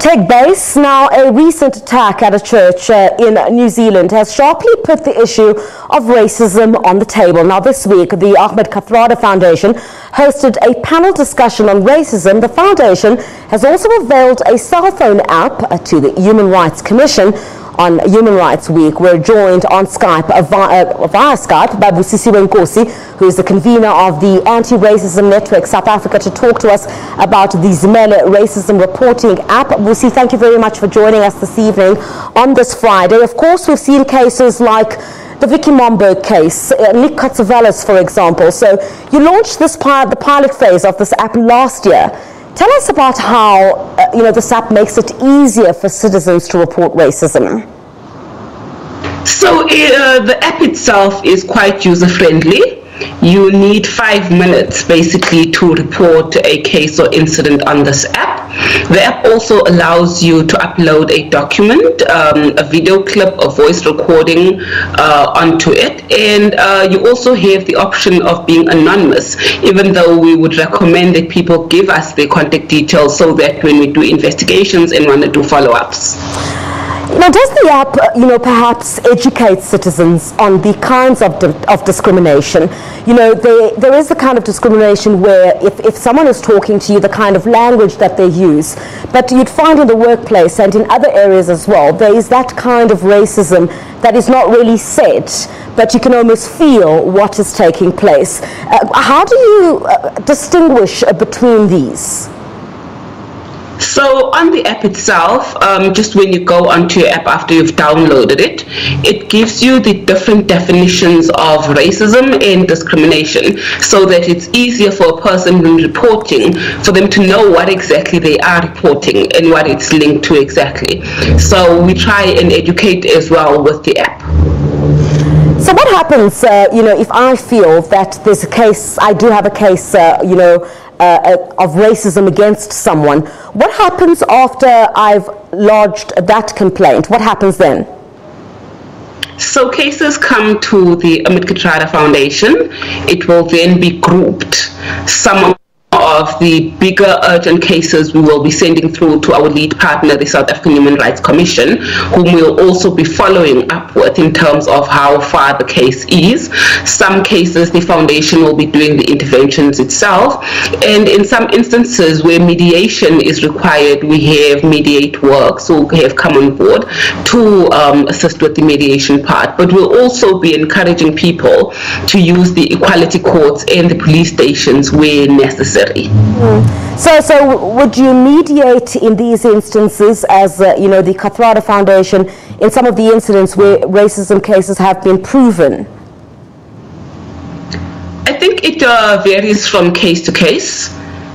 Take base now. A recent attack at a church in New Zealand has sharply put the issue of racism on the table. Now this week, the Ahmed Kathrada Foundation hosted a panel discussion on racism. The foundation has also unveiled a cell phone app to the Human Rights Commission. On Human Rights Week, we're joined on Skype, via Skype, by Busisiwe Nkosi, who is the convener of the Anti-Racism Network South Africa, to talk to us about the Zimele Racism Reporting App. Busi, thank you very much for joining us this evening on this Friday. Of course, we've seen cases like the Vicky Momberg case, Ahmed Kathrada, for example. So you launched the pilot phase of this app last year. Tell us about how this app makes it easier for citizens to report racism. So the app itself is quite user-friendly. You need 5 minutes basically to report a case or incident on this app. The app also allows you to upload a document, a video clip, a voice recording onto it, and you also have the option of being anonymous, even though we would recommend that people give us their contact details so that when we do investigations and want to do follow-ups. Now, does the app, perhaps educate citizens on the kinds of discrimination? There is the kind of discrimination where if someone is talking to you, the kind of language that they use, but you'd find in the workplace and in other areas as well, there is that kind of racism that is not really said, but you can almost feel what is taking place. How do you distinguish between these? So on the app itself, just when you go onto your app after you've downloaded it, it gives you the different definitions of racism and discrimination so that it's easier for a person when reporting for them to know what exactly they are reporting and what it's linked to exactly. So we try and educate as well with the app. So what happens, if I feel that there's a case, I do have a case, of racism against someone? What happens after I've lodged that complaint? What happens then? So cases come to the Ahmed Kathrada Foundation. It will then be grouped. Some of the bigger urgent cases we will be sending through to our lead partner, the South African Human Rights Commission, whom we'll also be following up with in terms of how far the case is. Some cases the foundation will be doing the interventions itself, and in some instances where mediation is required, we have Mediate Works who have come on board to assist with the mediation part. But we'll also be encouraging people to use the equality courts and the police stations where necessary. So would you mediate in these instances as, the Kathrada Foundation in some of the incidents where racism cases have been proven? I think it varies from case to case.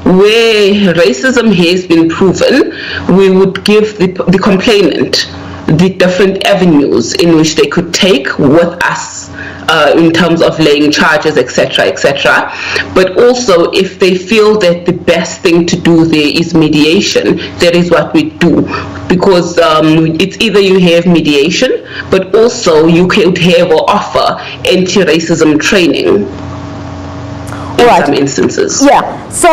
Where racism has been proven, we would give the complainant the different avenues in which they could take with us in terms of laying charges, etc., etc. But also, if they feel that the best thing to do there is mediation, that is what we do. Because it's either you have mediation, but also you could have or offer anti-racism training in some instances. Yeah, so,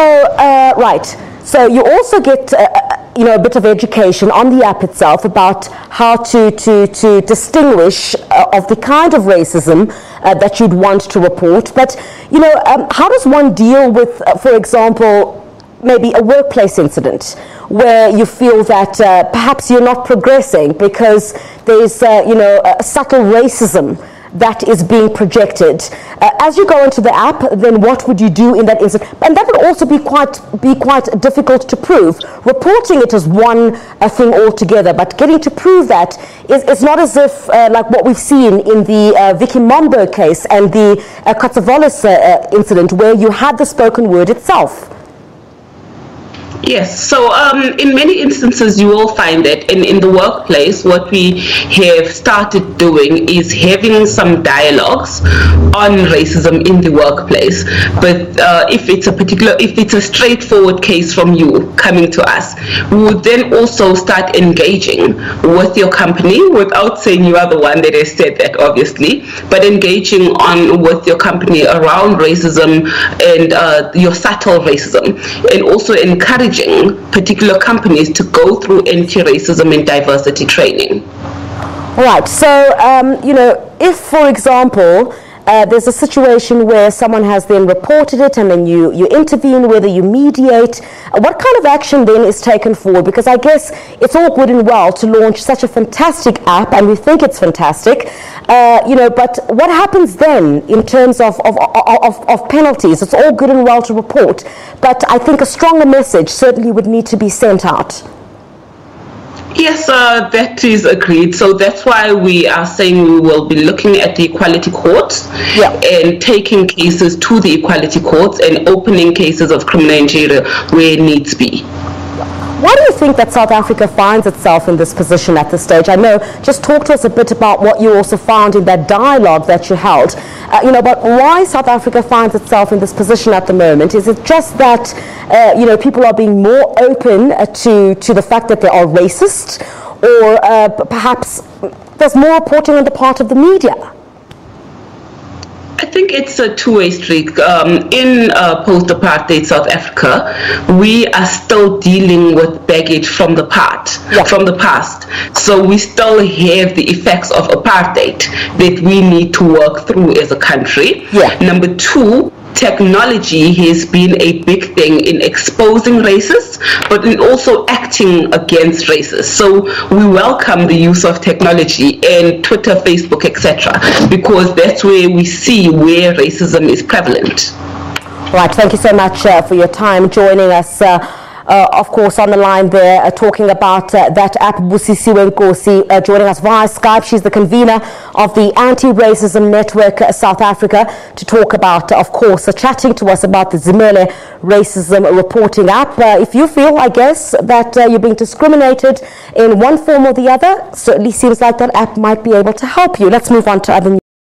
right. So you also get a bit of education on the app itself about how to distinguish of the kind of racism that you'd want to report. But, how does one deal with, for example, maybe a workplace incident where you feel that perhaps you're not progressing because there's, a subtle racism that is being projected? As you go into the app, then what would you do in that instance? And that would also be quite difficult to prove. Reporting it as one thing altogether, but getting to prove that is not as if like what we've seen in the Vicky Momberg case and the Kathrada incident, where you had the spoken word itself. Yes, so in many instances you will find that in the workplace what we have started doing is having some dialogues on racism in the workplace. But if it's a straightforward case from you coming to us, we would then also start engaging with your company without saying you are the one that has said that, obviously, but engaging with your company around racism and your subtle racism, and also encouraging encouraging particular companies to go through anti-racism and diversity training. All right. So, if, for example, there's a situation where someone has then reported it and then you intervene, whether you mediate, what kind of action then is taken forward? Because I guess it's all good and well to launch such a fantastic app, and we think it's fantastic, but what happens then in terms of penalties? It's all good and well to report, but I think a stronger message certainly would need to be sent out. Yes, that is agreed. So that's why we are saying we will be looking at the equality courts and taking cases to the equality courts and opening cases of criminal injury where needs be. Why do you think that South Africa finds itself in this position at this stage? I know, just talk to us a bit about what you also found in that dialogue that you held. But why South Africa finds itself in this position at the moment? Is it just that, people are being more open to the fact that they are racist, or perhaps there's more reporting on the part of the media? I think it's a two-way street. In post-apartheid South Africa, we are still dealing with baggage from the past. So we still have the effects of apartheid that we need to work through as a country. Number two, technology has been a big thing in exposing racists, but in also acting against racists. So we welcome the use of technology and Twitter, Facebook, etc., because that's where we see where racism is prevalent. Right, thank you so much for your time joining us. Of course, on the line there, talking about that app, Busisiwe Nkosi, joining us via Skype. She's the convener of the Anti-Racism Network South Africa, to talk about, of course, chatting to us about the Zimele Racism Reporting App. If you feel, I guess, that you're being discriminated in one form or the other, certainly seems like that app might be able to help you. Let's move on to other news.